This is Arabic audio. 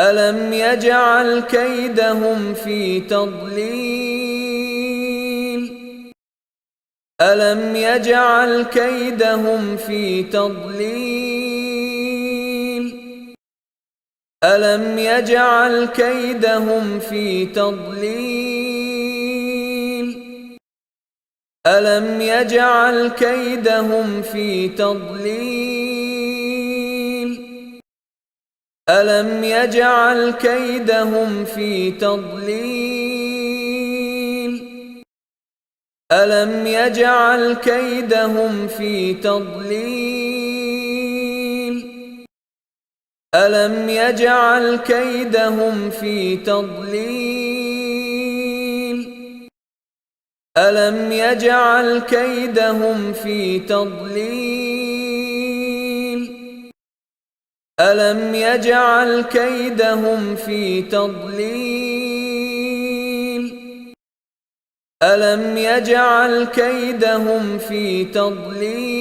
ألم يجعل كيدهم في تضليل ألم يجعل كيدهم في تضليل ألم يجعل كيدهم في تضليل ألم يجعل كيدهم في تضليل ألم يجعل كيدهم في تضليل ألم يجعل كيدهم في تضليل ألم يجعل كيدهم في تضليل ألم يجعل كيدهم في تضليل ألم يجعل كيدهم في تضليل ألم يجعل كيدهم في تضليل